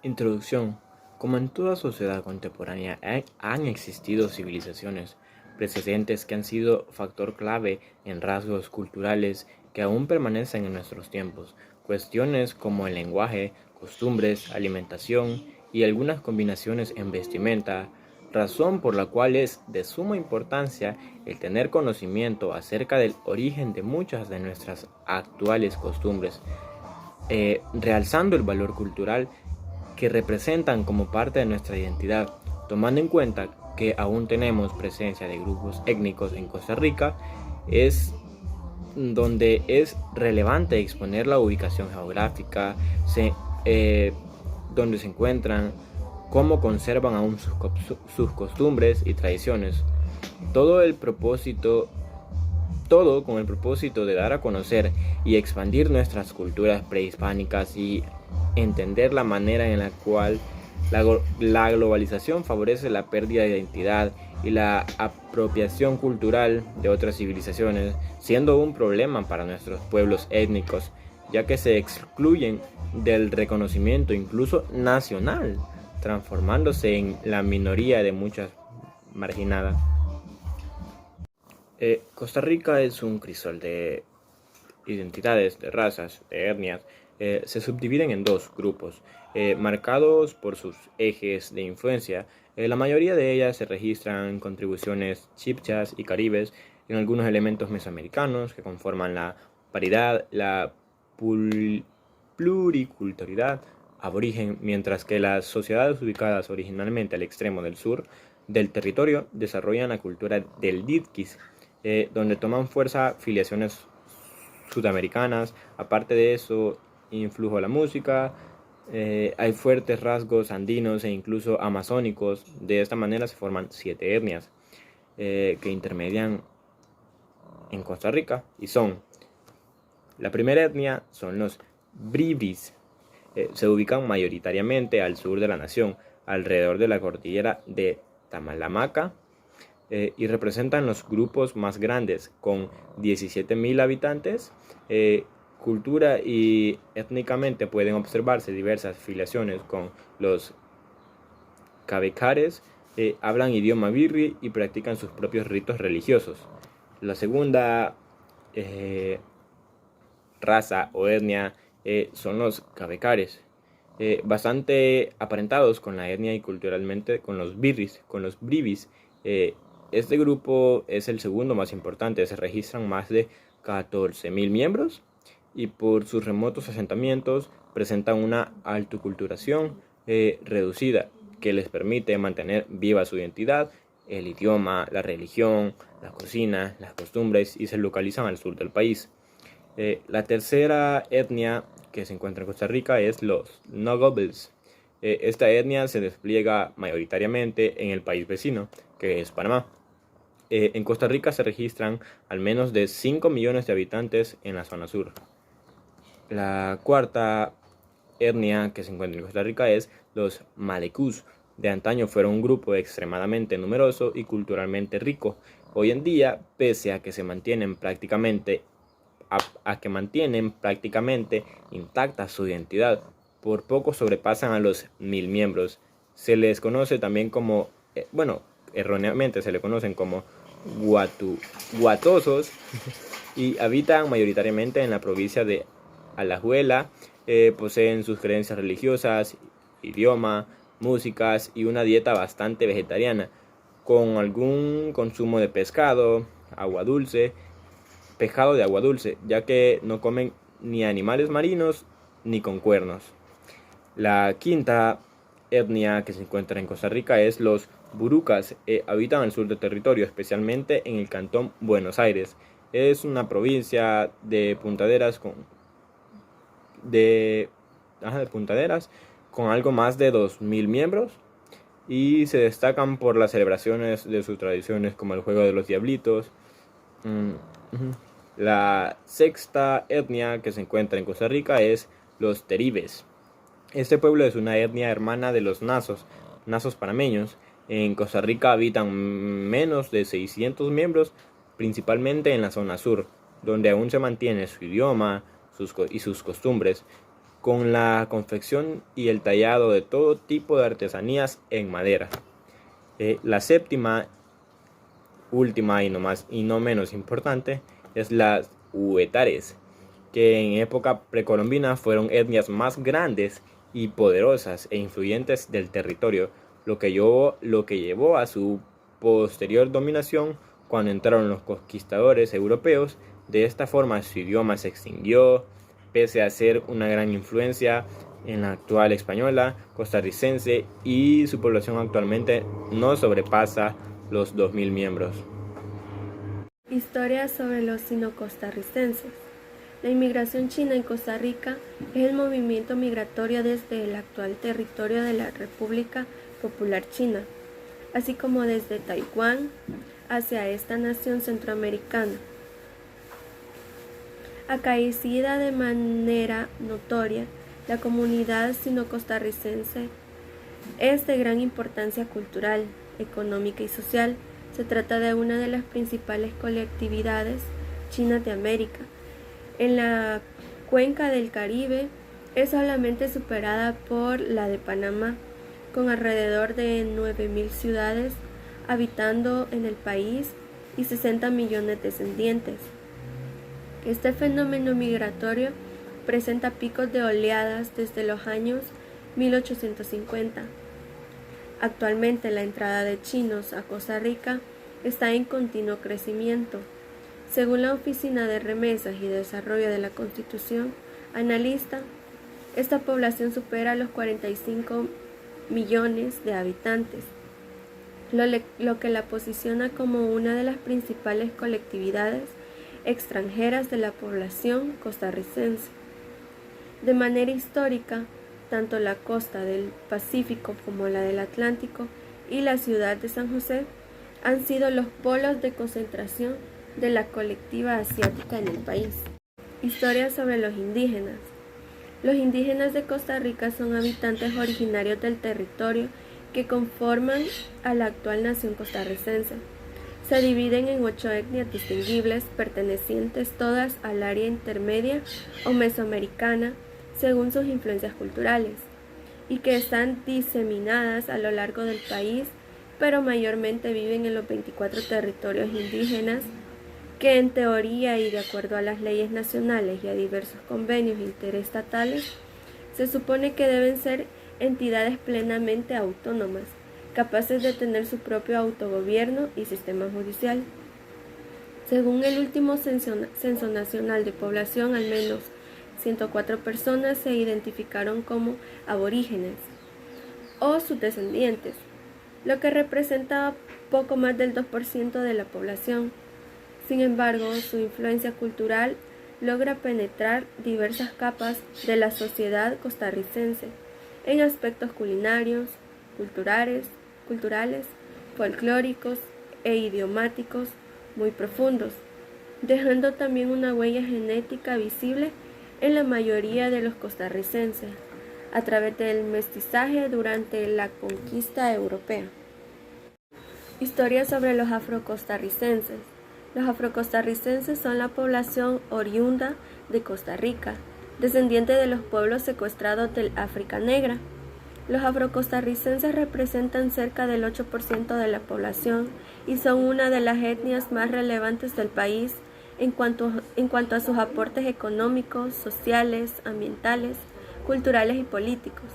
Introducción. Como en toda sociedad contemporánea, han existido civilizaciones precedentes que han sido factor clave en rasgos culturales que aún permanecen en nuestros tiempos. Cuestiones como el lenguaje, costumbres, alimentación y algunas combinaciones en vestimenta, razón por la cual es de suma importancia el tener conocimiento acerca del origen de muchas de nuestras actuales costumbres, realzando el valor cultural que representan como parte de nuestra identidad, tomando en cuenta que aún tenemos presencia de grupos étnicos en Costa Rica, es donde es relevante exponer la ubicación geográfica, donde se encuentran, cómo conservan aún sus costumbres y tradiciones. Todo el propósito todo con el propósito de dar a conocer y expandir nuestras culturas prehispánicas y entender la manera en la cual la globalización favorece la pérdida de identidad y la apropiación cultural de otras civilizaciones, siendo un problema para nuestros pueblos étnicos, ya que se excluyen del reconocimiento incluso nacional, transformándose en la minoría de muchas marginadas. Costa Rica es un crisol de identidades, de razas, de etnias. Se subdividen en dos grupos, marcados por sus ejes de influencia. La mayoría de ellas se registran contribuciones chibchas y caribes en algunos elementos mesoamericanos que conforman la paridad, la pluriculturalidad aborigen, mientras que las sociedades ubicadas originalmente al extremo del sur del territorio desarrollan la cultura del Ditquis, donde toman fuerza filiaciones sudamericanas. Aparte de eso, influjo de la música, hay fuertes rasgos andinos e incluso amazónicos. De esta manera se forman 7 etnias que intermedian en Costa Rica y son: la primera etnia son los bribris. Se ubican mayoritariamente al sur de la nación, alrededor de la cordillera de Tamalamaca, y representan los grupos más grandes, con 17.000 habitantes. Cultura y étnicamente pueden observarse diversas filiaciones con los cabecares, hablan idioma birri y practican sus propios ritos religiosos. La segunda raza o etnia son los cabecares, bastante aparentados con la etnia y culturalmente con los birris, con los bribis. Este grupo es el segundo más importante, se registran más de 14.000 miembros y por sus remotos asentamientos presentan una altoculturación reducida que les permite mantener viva su identidad, el idioma, la religión, la cocina, las costumbres, y se localizan al sur del país. La tercera etnia que se encuentra en Costa Rica es los Nogobles. Esta etnia se despliega mayoritariamente en el país vecino, que es Panamá. En Costa Rica se registran al menos de 5 millones de habitantes en la zona sur. La cuarta etnia que se encuentra en Costa Rica es los Malecús. De antaño fueron un grupo extremadamente numeroso y culturalmente rico. Hoy en día, pese a que mantienen prácticamente intacta su identidad, por poco sobrepasan a los 1.000 miembros. Se les conoce también como, erróneamente se le conocen como guatosos y habitan mayoritariamente en la provincia de Alajuela. Poseen sus creencias religiosas, idioma, músicas y una dieta bastante vegetariana, con algún consumo de pescado de agua dulce, ya que no comen ni animales marinos ni con cuernos. La quinta etnia que se encuentra en Costa Rica es los burucas. Habitan al sur del territorio, especialmente en el cantón Buenos Aires. Es una provincia de puntaderas con algo más de 2.000 miembros, y se destacan por las celebraciones de sus tradiciones como el juego de los diablitos. La sexta etnia que se encuentra en Costa Rica es los teribes. Este pueblo es una etnia hermana de los nazos panameños. En Costa Rica habitan menos de 600 miembros, principalmente en la zona sur, donde aún se mantiene su idioma y sus costumbres, con la confección y el tallado de todo tipo de artesanías en madera. La séptima, última y no menos importante, es las huetares, que en época precolombina fueron etnias más grandes y poderosas e influyentes del territorio, lo que llevó a su posterior dominación cuando entraron los conquistadores europeos. De esta forma su idioma se extinguió, pese a ser una gran influencia en la actual española, costarricense, y su población actualmente no sobrepasa los 2000 miembros. Historia sobre los sino-costarricenses. La inmigración china en Costa Rica es el movimiento migratorio desde el actual territorio de la República Popular China, así como desde Taiwán hacia esta nación centroamericana. Acaecida de manera notoria, la comunidad sino-costarricense es de gran importancia cultural, económica y social. Se trata de una de las principales colectividades chinas de América. En la cuenca del Caribe es solamente superada por la de Panamá, con alrededor de 9.000 ciudades habitando en el país y 60 millones de descendientes. Este fenómeno migratorio presenta picos de oleadas desde los años 1850. Actualmente la entrada de chinos a Costa Rica está en continuo crecimiento. Según la Oficina de Remesas y Desarrollo de la Constitución Analista, esta población supera los 45 millones de habitantes, lo que la posiciona como una de las principales colectividades extranjeras de la población costarricense. De manera histórica, tanto la costa del Pacífico como la del Atlántico y la ciudad de San José han sido los polos de concentración de la colectiva asiática en el país. Historia sobre los indígenas. Los indígenas de Costa Rica son habitantes originarios del territorio que conforman a la actual nación costarricense. Se dividen en 8 etnias distinguibles, pertenecientes todas al área intermedia o mesoamericana, según sus influencias culturales, y que están diseminadas a lo largo del país, pero mayormente viven en los 24 territorios indígenas, que en teoría y de acuerdo a las leyes nacionales y a diversos convenios interestatales, se supone que deben ser entidades plenamente autónomas, capaces de tener su propio autogobierno y sistema judicial. Según el último censo nacional de población, al menos 104 personas se identificaron como aborígenes o sus descendientes, lo que representa poco más del 2% de la población. Sin embargo, su influencia cultural logra penetrar diversas capas de la sociedad costarricense en aspectos culinarios, culturales, folclóricos e idiomáticos muy profundos, dejando también una huella genética visible en la mayoría de los costarricenses a través del mestizaje durante la conquista europea. Historia sobre los afrocostarricenses. Los afrocostarricenses son la población oriunda de Costa Rica, descendiente de los pueblos secuestrados del África Negra. Los afrocostarricenses representan cerca del 8% de la población y son una de las etnias más relevantes del país en cuanto a sus aportes económicos, sociales, ambientales, culturales y políticos.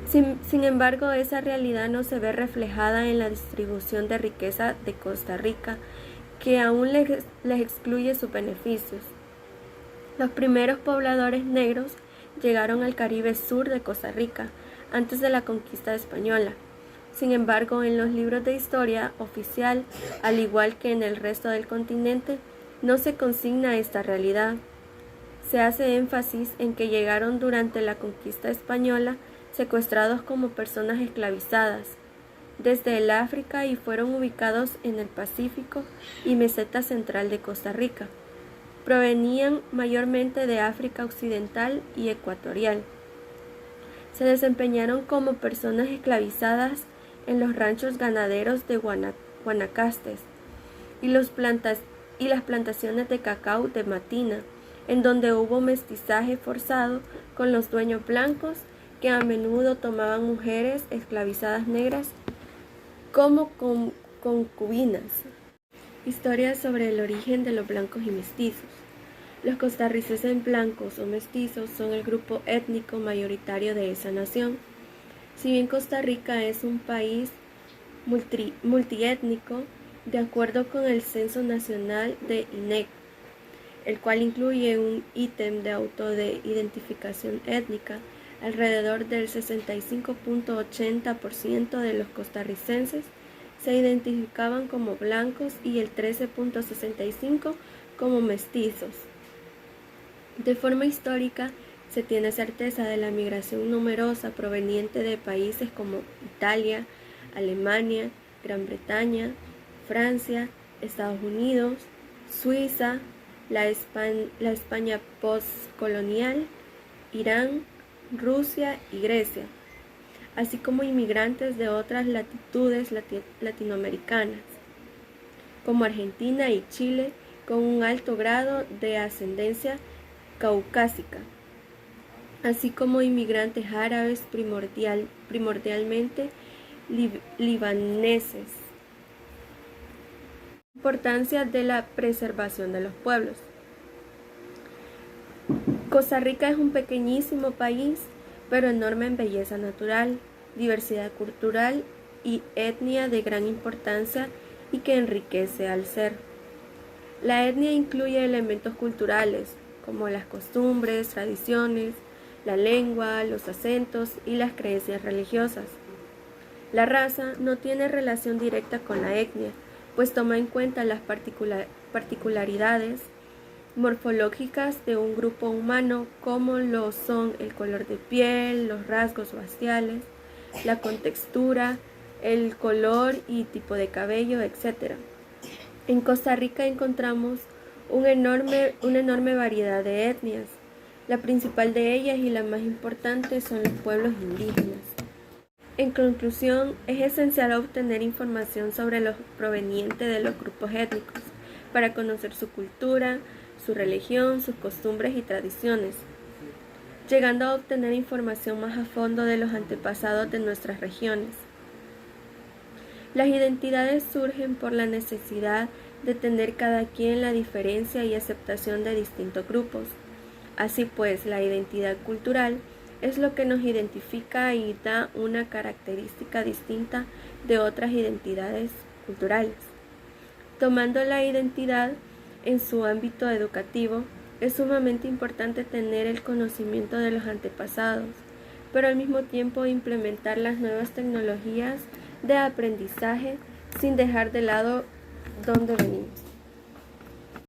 Sin embargo, esa realidad no se ve reflejada en la distribución de riqueza de Costa Rica, que aún les excluye sus beneficios. Los primeros pobladores negros llegaron al Caribe sur de Costa Rica antes de la conquista española. Sin embargo, en los libros de historia oficial, al igual que en el resto del continente, no se consigna esta realidad. Se hace énfasis en que llegaron durante la conquista española secuestrados como personas esclavizadas desde el África y fueron ubicados en el Pacífico y meseta central de Costa Rica. Provenían mayormente de África Occidental y Ecuatorial. Se desempeñaron como personas esclavizadas en los ranchos ganaderos de Guanacastes y las plantaciones de cacao de Matina, en donde hubo mestizaje forzado con los dueños blancos, que a menudo tomaban mujeres esclavizadas negras como concubinas. Historia sobre el origen de los blancos y mestizos. Los costarricenses blancos o mestizos son el grupo étnico mayoritario de esa nación. Si bien Costa Rica es un país multiétnico, de acuerdo con el Censo Nacional de INEC, el cual incluye un ítem de auto de identificación étnica, alrededor del 65.80% de los costarricenses se identificaban como blancos y el 13.65% como mestizos. De forma histórica, se tiene certeza de la migración numerosa proveniente de países como Italia, Alemania, Gran Bretaña, Francia, Estados Unidos, Suiza, la España postcolonial, Irán, Rusia y Grecia, así como inmigrantes de otras latitudes latinoamericanas, como Argentina y Chile, con un alto grado de ascendencia caucásica, así como inmigrantes árabes primordialmente libaneses. Importancia de la preservación de los pueblos. Costa Rica es un pequeñísimo país, pero enorme en belleza natural, diversidad cultural y etnia de gran importancia y que enriquece al ser. La etnia incluye elementos culturales, como las costumbres, tradiciones, la lengua, los acentos y las creencias religiosas. La raza no tiene relación directa con la etnia, pues toma en cuenta las particularidades morfológicas de un grupo humano, como lo son el color de piel, los rasgos faciales, la contextura, el color y tipo de cabello, etc. En Costa Rica encontramos una enorme variedad de etnias. La principal de ellas y la más importante son los pueblos indígenas. En conclusión, es esencial obtener información sobre los provenientes de los grupos étnicos para conocer su cultura, su religión, sus costumbres y tradiciones, llegando a obtener información más a fondo de los antepasados de nuestras regiones. Las identidades surgen por la necesidad de tener cada quien la diferencia y aceptación de distintos grupos. Así pues, la identidad cultural es lo que nos identifica y da una característica distinta de otras identidades culturales. Tomando la identidad en su ámbito educativo, es sumamente importante tener el conocimiento de los antepasados, pero al mismo tiempo implementar las nuevas tecnologías de aprendizaje sin dejar de lado dónde venimos.